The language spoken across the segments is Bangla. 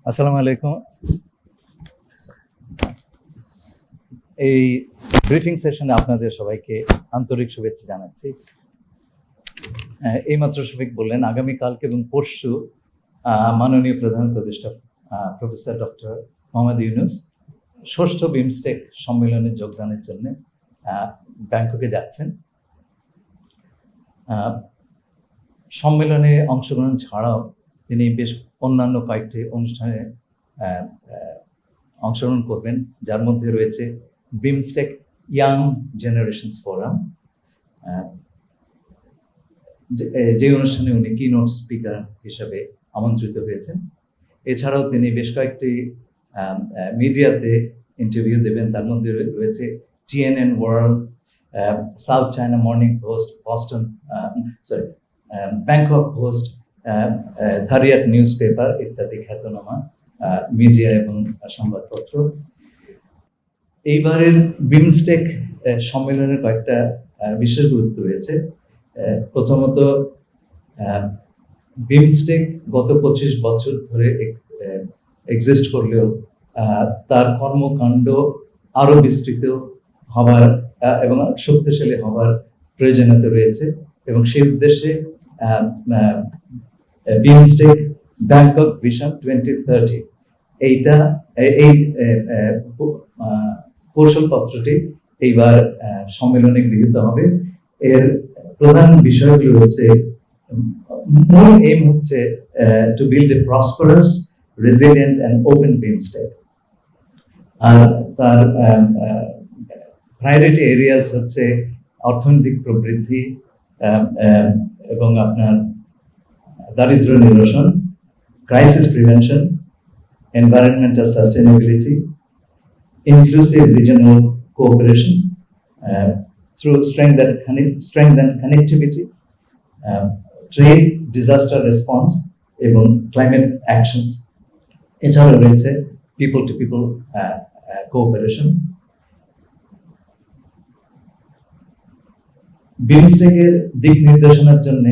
আসসালামু আলাইকুম। এই ব্রিফিং সেশনে আপনাদের সবাইকে আন্তরিক শুভেচ্ছা জানাচ্ছি। এইমাত্র শফিক বললেন আগামীকালকে এবং পরশু মাননীয় প্রধান উপদেষ্টা প্রফেসর ডক্টর মোহাম্মদ ইউনূস ষষ্ঠ বিমস্টেক সম্মেলনে যোগদানের জন্য ব্যাংককে যাচ্ছেন। সম্মেলনে অংশগ্রহণ ছাড়াও তিনি বেশ অন্যান্য কয়েকটি অনুষ্ঠানে অংশগ্রহণ করবেন, যার মধ্যে রয়েছে বিমস্টেক ইয়াং জেনারেশনস ফোরাম, যে অনুষ্ঠানে উনি কিনোট স্পিকার হিসাবে আমন্ত্রিত হয়েছেন। এছাড়াও তিনি বেশ কয়েকটি মিডিয়াতে ইন্টারভিউ দেবেন, তার মধ্যে রয়েছে TNN World, South China Morning Post, Bangkok Post, Thairath news paper ইত্যাদি খ্যাতনামা মিডিয়া এবং সংবাদপত্র। এইবারের বিমস্টেক সম্মেলনের কয়েকটা বিশেষ গুরুত্ব রয়েছে। প্রথমত, বিমস্টেক গত 25 বছর ধরে এক্সিস্ট করলেও তার কর্মকাণ্ড আরো বিস্তৃত হবার এবং শক্তিশালী হবার প্রয়োজনীয়তা রয়েছে, এবং সেই উদ্দেশ্যে বিমস্টেক ব্যাংকক ভিশন 2030 এই কৌশলপত্রটি এইবার সম্মেলনে গৃহীত হবে। এর প্রধান বিষয়গুলো হচ্ছে, মূল এম হচ্ছে to build a prosperous, resilient and open BIMSTEC. আর তার প্রায়োরিটি এরিয়াস হচ্ছে অর্থনৈতিক প্রবৃদ্ধি এবং আপনার দারিদ্র নিরসন, crisis prevention, environmental sustainability, inclusive regional cooperation through strength and connectivity, trade, disaster response এবং climate actions. এছাড়াও রয়েছে people to people cooperation. বিমস্টেকের দিক নির্দেশনার জন্য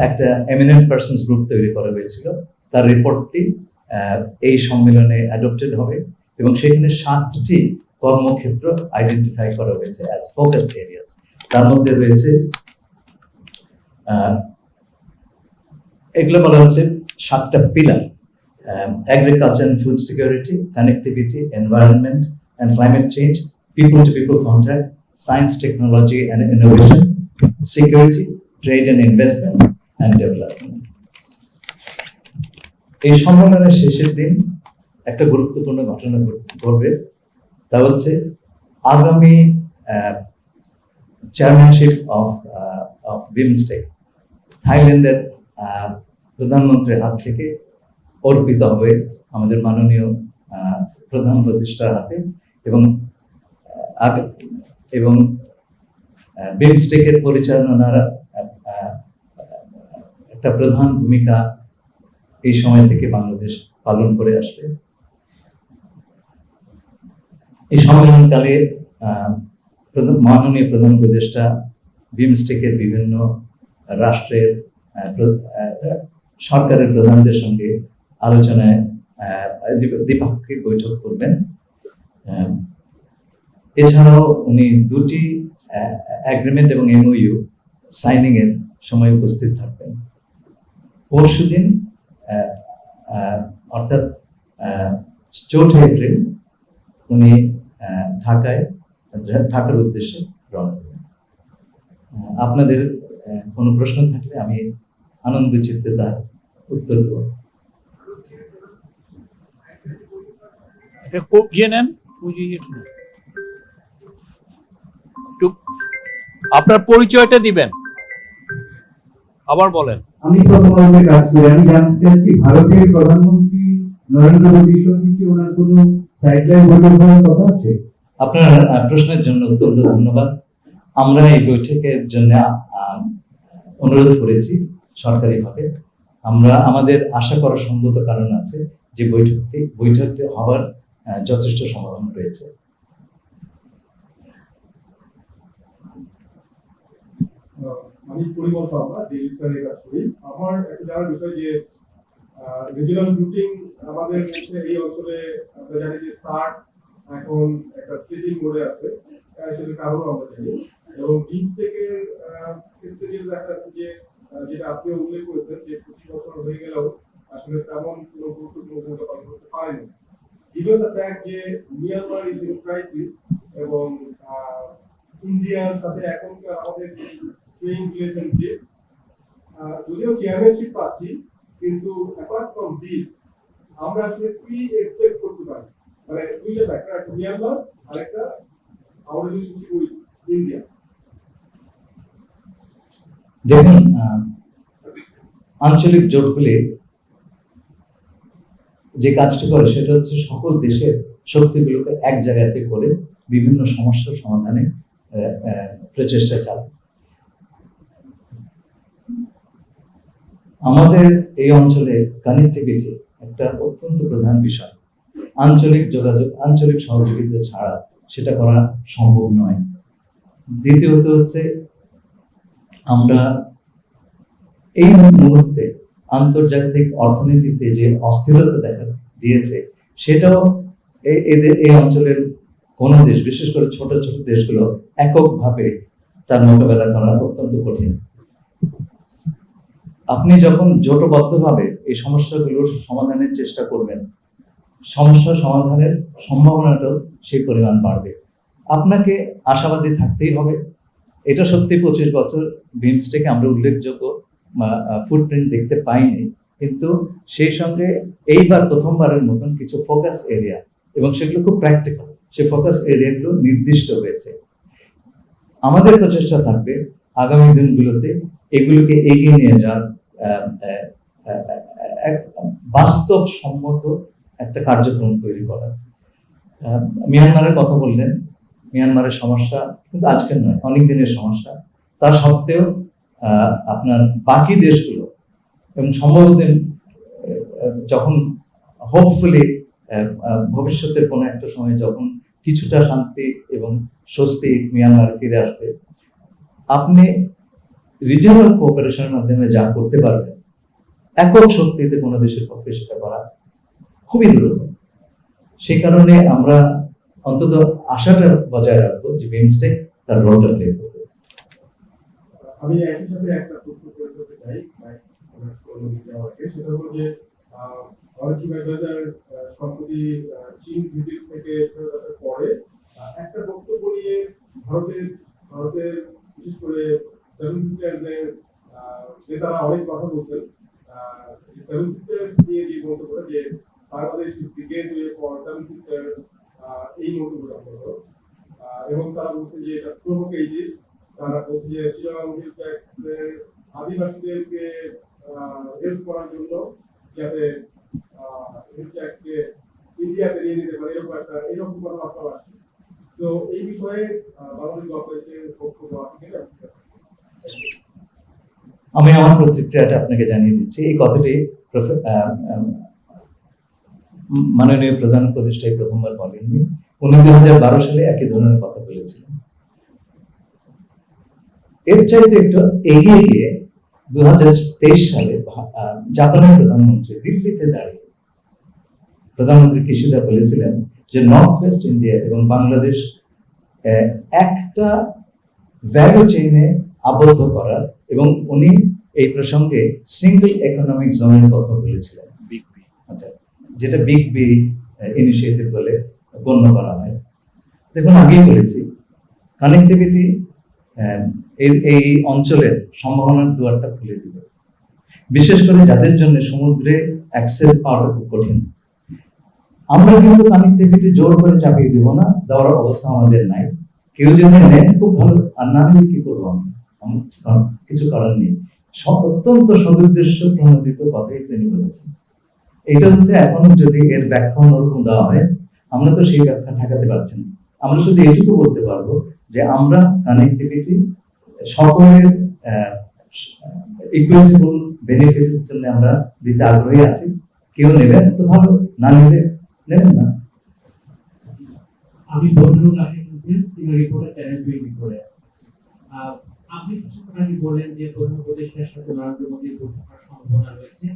একটা এমিনেন্ট পার্সনস গ্রুপ তৈরি করা হয়েছিল। তার রিপোর্টটি এই সম্মেলনে অ্যাডপ্টেড হবে এবং সেখানে 7টি কর্মক্ষেত্র আইডেন্টিফাই করা হয়েছে অ্যাজ ফোকাস এরিয়াস। তার মধ্যে রয়েছে, এগুলো বলা হচ্ছে 7টা pillar: agriculture and food security, connectivity, environment and climate change, people to people contact, science, technology and innovation, security, trade and investment and development. এই সম্মেলনের শেষের দিন একটা গুরুত্বপূর্ণ ঘটনা ঘটবে, তা হচ্ছে আগামী চেয়ারম্যানশিপ অফ বিমস্টেক থাইল্যান্ডের প্রধানমন্ত্রীর হাত থেকে অর্পিত হবে আমাদের মাননীয় প্রধান উপদেষ্টার হাতে, এবং বিমস্টেকের পরিচালনার একটা প্রধান ভূমিকা এই সময় থেকে বাংলাদেশ পালন করে আসবে। এই সম্মেলনকালে মাননীয় প্রধান উপদেষ্টা বিমস্টেকের বিভিন্ন রাষ্ট্রের সরকারের প্রধানদের সঙ্গে আলোচনায় দ্বিপাক্ষিক বৈঠক করবেন। এছাড়াও উনি 2টি এগ্রিমেন্ট এবং এমওইউ সাইনিং এর সময় উপস্থিত থাকবেন। পরশুদিন অর্থাৎ 4 এপ্রিল উনি ঢাকার উদ্দেশ্যে রওনা দেবেন। আপনাদের কোনো প্রশ্ন থাকলে আমি আনন্দ চিত্তে তার উত্তর দেব। আপনার পরিচয়টা দিবেন, আবার বলেন। আমি প্রথমে কাজ করি। আমি জানতে চাচ্ছি, ভারতের প্রধানমন্ত্রী নরেন্দ্র মোদীর সঙ্গে কি ওনার কোনো সাইডলাইন বৈঠক হওয়ার কথা আছে? আপনার প্রশ্নের জন্য অত্যন্ত ধন্যবাদ। আমরা এই বৈঠকের জন্য অনুরোধ করেছি সরকারিভাবে। আমাদের আশা করার সঙ্গত কারণ আছে যে বৈঠকটি হওয়ার যথেষ্ট সম্ভাবনা রয়েছে। আমি পরিমল পাবনা দিল্লি কাজ করি। আমার একটা জানার বিষয় যে রিজিওনাল রুটিং আমাদের হচ্ছে এই অঞ্চলে আমরা জানি যে সার্ক এখন একটা স্লিপিং মোডে আছে, সেটা কারণ আমরা জানি। এবং বিচ থেকে ক্ষেত্রে যেটা দেখা যাচ্ছে যে যেটা আপনিও উল্লেখ করেছেন যে 25 বছর হয়ে গেলেও আসলে তেমন কোনো গুরুত্বপূর্ণ ভূমিকা পালন করতে পারেনি। Given the fact যে মিয়ানমার ইজ ইন ক্রাইসিস এবং ইন্ডিয়ার সাথে এখনকার আমাদের যে স্ট্রেইন রিলেশনশিপ, যদিও চেয়ারম্যানশিপ পাচ্ছি, কিন্তু অ্যাপার্ট ফ্রম দিস আমরা আসলে কি এক্সপেক্ট করতে পারি, মানে দুইটা ফ্যাক্টর, একটা মিয়ানমার আর একটা আওয়ার রিলেশনশিপ উইথ ইন্ডিয়া। দেখুন, আঞ্চলিক জোটগুলি যে কাজটি করে সেটা হচ্ছে সকল দেশের শক্তিগুলোকে এক জায়গাতে করে বিভিন্ন সমস্যার সমাধানে প্রচেষ্টা চালায়। আমাদের এই অঞ্চলে কানেক্টিভিটি একটা অত্যন্ত প্রধান বিষয়। আঞ্চলিক যোগাযোগ, আঞ্চলিক সহযোগিতা ছাড়া সেটা করা সম্ভব নয়। দ্বিতীয়ত হচ্ছে আমরা এই মুহূর্তে আন্তর্জাতিক অর্থনীতিতে যে অস্থিরতা দেখা দিয়েছে সেটাও এই অঞ্চলের কোন দেশ, বিশেষ করে ছোট ছোট দেশগুলো এককভাবে তার মোকাবেলা করা অত্যন্ত কঠিন। আপনি যখন জোটবদ্ধভাবে এই সমস্যাগুলোর সমাধানের চেষ্টা করবেন, সমস্যা সমাধানের সম্ভাবনাটাও সেই পরিমাণ বাড়বে। আপনাকে আশাবাদী থাকতেই হবে। এটা সত্যি 25 বছর বিমস্টেকে আমরা উল্লেখযোগ্য ফুটপ্রিন্ট দেখতে পাইনি, কিন্তু সেই সঙ্গে এইবার প্রথমবারের মতন কিছু ফোকাস এরিয়া, এবং সেগুলো খুব প্র্যাকটিক্যাল, সেই ফোকাস এরিয়াগুলো নির্দিষ্ট হয়েছে। আমাদের প্রচেষ্টা থাকবে আগামী দিনগুলোতে এগুলোকে এগিয়ে নিয়ে যাওয়ার বাস্তবসম্মত একটা কার্যক্রম তৈরি করা। মিয়ানমারের কথা বললেন, মিয়ানমারের সমস্যা কিন্তু আজকের নয়, অনেক দিনের সমস্যা। তা সত্ত্বেও আপনার বাকি দেশগুলো এবং সম্ভবত যখন হোপফুলি ভবিষ্যতের কোনো একটা সময় যখন কিছুটা শান্তি এবং স্বস্তি মিয়ানমার ফিরে আসবে, আপনি রিজিওনাল কোঅপারেশনের মাধ্যমে যা করতে পারবেন, একক শক্তিতে কোনো দেশের পক্ষে সেটা করা খুবই দুর্লভ। সেই কারণে আমরা অন্তত আশাটা বজায় রাখবো যে বিমস্টেক তার রোলটা প্লে করবে। আমি একই সাথে একটা প্রশ্ন করে করতে চাই, সেটা হলো যে অরজি মেঘাজার সম্প্রতি চীন ভিজিট থেকে ফেরত আসার পরে একটা বক্তব্য নিয়ে ভারতের বিশেষ করে সেভেন সিস্টার্সের নেতারা অনেক কথা বলছেন। সেভেন সিস্টার্স নিয়ে যে বক্তব্যটা যে Bangladesh gateway for seven sister, এই মন্তব্যটা হলো, এবং তারা বলছে যে এটা প্রভোকেটিভ। তারা বলছে যে চিটাগাং হিল ট্যাক্সের আদিবাসীদেরকে হেল্প করার জন্য যাতে হিল ট্যাক্সকে ইন্ডিয়াতে নিয়ে নিতে পারে, এরকম কথাবার্তা আসছে। তো এই বিষয়ে বাংলাদেশ গভর্নমেন্টের বক্তব্য আছে কিনা? আমি আমার প্রতিক্রিয়াটা আপনাকে জানিয়ে দিচ্ছি। এই কথাটি মাননীয় প্রধান উপদেষ্টাই প্রথমবার বলেননি, উনি 2012 সালে একই ধরনের কথা বলেছিলেন। এর চাইতে একটু এগিয়ে গিয়ে 2023 সালে জাপানের প্রধানমন্ত্রী দিল্লিতে দাঁড়িয়ে প্রধানমন্ত্রী কিশিদা বলেছিলেন যে নর্থ ওয়েস্ট ইন্ডিয়া এবং বাংলাদেশ একটা ভ্যালু চেইনে আবদ্ধ করার, এবং উনি এই প্রসঙ্গে সিঙ্গল ইকোনমিক জোনের কথা বলেছিলেন, আচ্ছা, যেটা বিগ বি ইনিশিয়েটিভ বলে গণ্য করা হয়। দেখুন, আগেই বলেছি কানেক্টিভিটি এই অঞ্চলের সম্ভাবনার দুয়ারটা খুলে দিবে, বিশেষ করে যাদের জন্য সমুদ্রে অ্যাক্সেস পাওয়াটা খুব কঠিন। আমরা কিন্তু কানেক্টিভিটি জোর করে চাপিয়ে দিব না, দেওয়ার অবস্থা আমাদের নাই। কেউ যদি নেন খুব ভালো, আর না নিলে কি করবো আমরা, কিছু করার নেই। অত্যন্ত সদুদ্দেশ্য প্রণোদিত কথাই তিনি বলেছেন। এটা হচ্ছে এখন যদি এর ব্যাখ্যা অন্যরকম দেওয়া হয়, আমরা তো সেই ব্যাখ্যা ঠেকাতে পারছি না। আমরা শুধু এটুকু বলতে পারবো যে আমরা কানেক্টিভিটি সকলের ইকুইটেবল বেনিফিটের জন্য আমরা দিতে আগ্রহী আছি। কেউ নেবেন তো ভালো, না নিলে নেবেন না। আমি বন্ধু রিপোর্টার চ্যানেল তৈরি করে আপনি কিছুক্ষণ আগে বলেন যে প্রধান উপদেষ্টার সাথে নরেন্দ্র মোদীর বৈঠক করার সম্ভাবনা রয়েছে।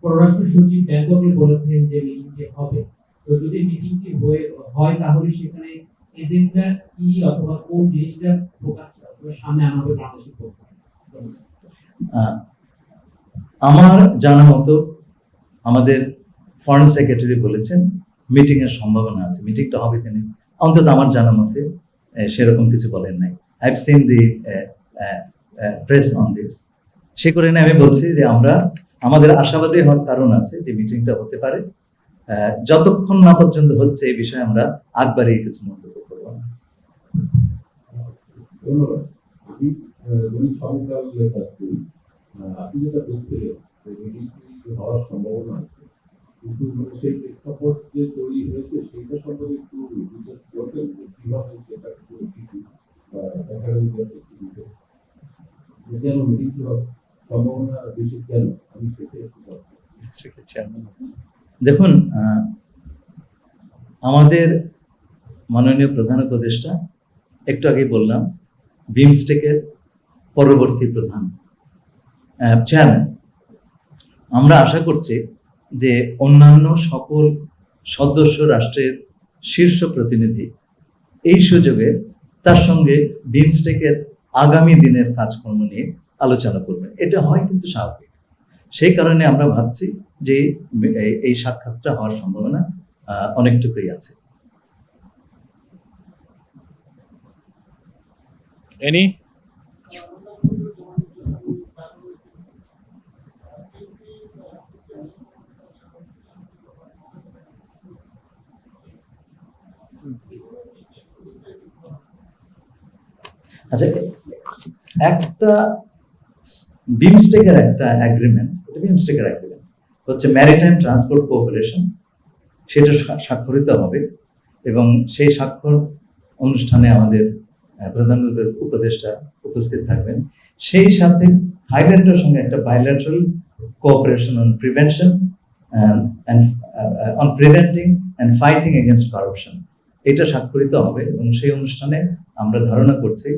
পররাষ্ট্র সচিব ব্যাংককে বলেছেন যে মিটিংটি হবে। তো যদি মিটিংটি হয় তাহলে সেখানে এজেন্ডা কি অথবা কোন জিনিসটা ফোকাস সামনে আনা হবে বাংলাদেশের পক্ষে? আহ, আমার জানা মতো আমাদের ফরেন সেক্রেটারি বলেছেন মিটিং এর সম্ভাবনা আছে, মিটিংটা হবে তিনি, অন্তত আমার জানা মতে সেরকম কিছু বলেন নাই। I have seen the press on this. সে কারণে আমি বলছি যে আমাদের আশাবাদী হওয়ার কারণ আছে যে মিটিংটা হতে পারে। যতক্ষণ না পর্যন্ত হচ্ছে এই বিষয়ে আমরা আগ বাড়িয়ে কিছু মন্তব্য করবো না। ধন্যবাদ। আমি যদি সমকাল কাজ করি, আপনি যেটা বলছিলেন মিটিংটি হওয়ার সম্ভাবনা আছে, কিন্তু সেই প্রেক্ষাপট যে তৈরি হয়েছে সেটা সম্পর্কে একটু বিশেষ করবেন যে কিভাবে সেটা পরিস্থিতি দেখা যেন মিটিংটি হওয়ার সম্ভাবনা বেশি কেন, আমি সেটা একটু দেখুন, আমাদের মাননীয় প্রধান উপদেষ্টা একটু আগে বললাম বিমস্টেকের পরবর্তী প্রধান চেয়ারম্যান। আমরা আশা করছি যে অন্যান্য সকল সদস্য রাষ্ট্রের শীর্ষ প্রতিনিধি এই সুযোগে তার সঙ্গে বিমস্টেকের আগামী দিনের কাজকর্ম নিয়ে আলোচনা করবেন। এটা হয় কিন্তু স্বাভাবিক। সেই কারণে আমরা ভাবছি যে এই সাক্ষাৎটা হওয়ার সম্ভাবনা অনেকটুকুই আছে। এনি আচ্ছা, একটা বিমস্টেকের একটা অ্যাগ্রিমেন্ট হচ্ছে ম্যারিটাইম ট্রান্সপোর্ট কোঅপারেশন, সেটা স্বাক্ষরিত হবে এবং সেই স্বাক্ষর অনুষ্ঠানে আমাদের প্রধান উপদেষ্টা উপস্থিত থাকবেন। সেই সাথে থাইল্যান্ডের সঙ্গে একটা bilateral cooperation on prevention on preventing and fighting against corruption, এটা স্বাক্ষরিত হবে এবং সেই অনুষ্ঠানে আমরা ধারণা করছি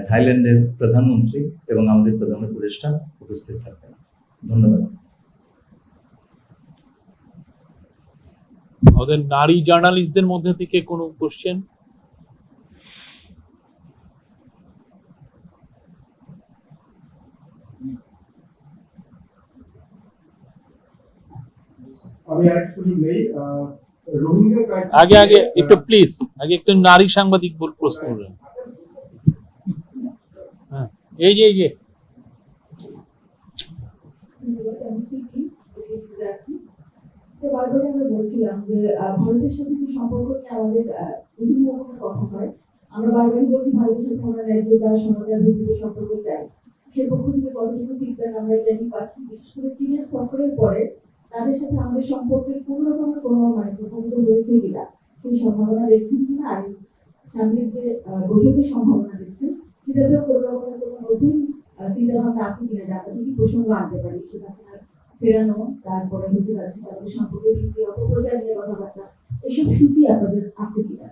থাইল্যান্ডের প্রধানমন্ত্রী এবং আমাদের প্রধান উপদেষ্টা উপস্থিত থাকবেন। ধন্যবাদ। আমাদের নারী জার্নালিস্টদের মধ্যে থেকে কোনো কোশ্চেন? আমি আরেকটু সুযোগ নেই। রোহিঙ্গা crisis- আগে একটু প্লিজ একটু নারী সাংবাদিক প্রশ্ন করবেন। হ্যাঁ, এই যে বারবার আমরা বলছিলাম যে ভারতের সাথে যে সম্পর্ক নিয়ে আমাদের বিভিন্ন রকমের কথা হয়। আমরা বারবারই বলছি ভারতের সাথে আমরা ন্যায্যতা সমাজের ভিত্তিতে সম্পর্ক চাই। সে পক্ষ থেকে কতটুকু ফিডব্যাক আমরা জানি পাচ্ছি, বিশেষ করে চীনের সফরের পরে তাদের সাথে আমাদের সম্পর্কের কোনো রকমের কোনো প্রভাবিত হয়েছে কিনা, সেই সম্ভাবনা দেখছেন কিনা, আর সামনের যে বৈঠকের সম্ভাবনা দেখছেন সেটাতেও কোনো রকমের কোনো নতুন চিন্তা ভাবনা আছে কিনা, যা আমরা যদি প্রসঙ্গ আনতে পারি সেটা ফেরানো, তারপরে হচ্ছে তাদের সাথে আমাদের সম্পর্কের ভিত্তি অপপ্রচার নিয়ে কথাবার্তা, এসব সূচি আপনাদের আছে কিনা?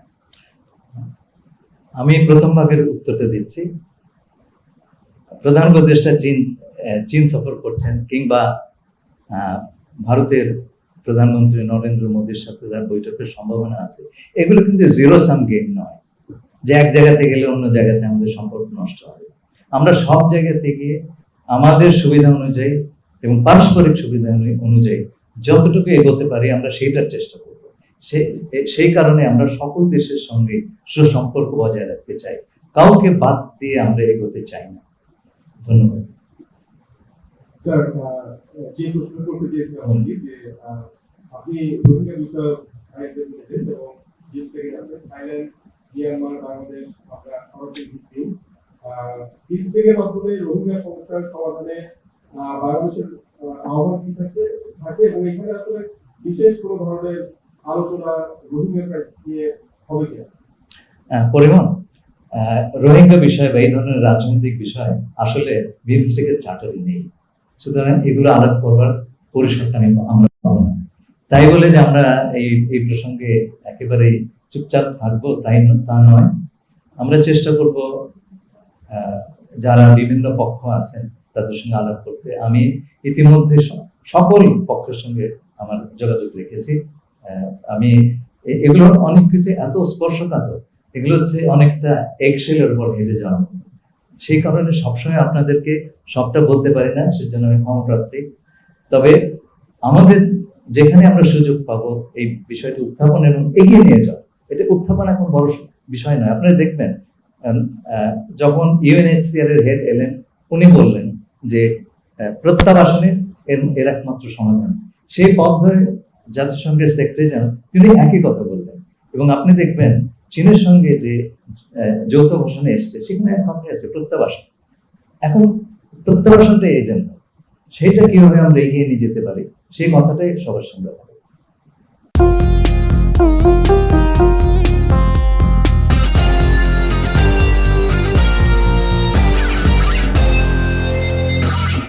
আমি প্রথম ভাগের উত্তরটা দিচ্ছি। প্রধান উপদেষ্টা চীন সফর করছেন কিংবা ভারতের প্রধানমন্ত্রী নরেন্দ্র মোদীর সাথে তার বৈঠকের সম্ভাবনা আছে, এগুলো কিন্তু জিরো সাম গেম নয় যে এক জায়গাতে গেলে অন্য জায়গাতে আমাদের সম্পর্ক নষ্ট হবে। আমরা সব জায়গাতে গিয়ে আমাদের সুবিধা অনুযায়ী এবং পারস্পরিক সুবিধা অনুযায়ী যতটুকু এগোতে পারি আমরা সেইটার চেষ্টা করব। সেই কারণে আমরা সকল দেশের সঙ্গে সুসম্পর্ক বজায় রাখতে চাই, কাউকে বাদ দিয়ে আমরা এগোতে চাই না। ধন্যবাদ। স্যার, যে প্রশ্ন করতে চেয়েছিলাম যে আপনি রোহিঙ্গা বিষয়ক আইনদের বলেছেন এবং বিমস্টেকের আছে থাইল্যান্ড, মিয়ানমার, বাংলাদেশ, আমরা সরাসরি ভিত্তি বিমস্টেকের মাধ্যমে রোহিঙ্গা সমস্যার সমাধানে বাংলাদেশের আহ্বান কি থাকে এবং এখানে আসলে বিশেষ কোনো ধরনের আলোচনা রোহিঙ্গা ক্রাইসিস নিয়ে হবে কিনা? পরিমাণ রোহিঙ্গা বিষয় বা এই ধরনের রাজনৈতিক বিষয় আসলে বিমস্টেকের চার্টারে নেই, সুতরাং এগুলো আলাপ করবার পরিসরটা আমরা পাবো না। তাই বলে যে আমরা এই প্রসঙ্গে একেবারেই চুপচাপ থাকবো তা নয়। আমরা চেষ্টা করব যারা বিভিন্ন পক্ষ আছেন তাদের সঙ্গে আলাপ করতে। আমি ইতিমধ্যে সকল পক্ষের সঙ্গে আমার যোগাযোগ রেখেছি। আমি এগুলো অনেক কিছু এত স্পর্শকাতর, এগুলো হচ্ছে অনেকটা এগশেলের উপর হেঁটে যাওয়া মতো। সেই কারণে সবসময় আপনাদেরকে সবটা বলতে পারি না, সেজন্য আমি ক্ষমাপ্রার্থী। তবে আমাদের যেখানে আমরা সুযোগ পাবো এই বিষয়টি উত্থাপন এবং এগিয়ে নিয়ে যাওয়া, এটা উত্থাপন এখন বড় বিষয় নয়। আপনারা দেখবেন যখন ইউএনএইচসিআর এর হেড এলেন, উনি বললেন যে প্রত্যাবাসনের এর একমাত্র সমাধান। সেই পথ ধরে জাতিসংঘের সেক্রেটারি জেনারেল তিনি একই কথা বললেন। এবং আপনি দেখবেন চীনের সঙ্গে যে যৌথ ঘোষণা এসছে, সেখানে এক কথাই আছে প্রত্যাবাসন। এখন প্রত্যাবাসনটা এজেন্ডা, সেইটা কিভাবে আমরা এগিয়ে নিয়ে যেতে পারি সেই কথাটাই সবার সঙ্গে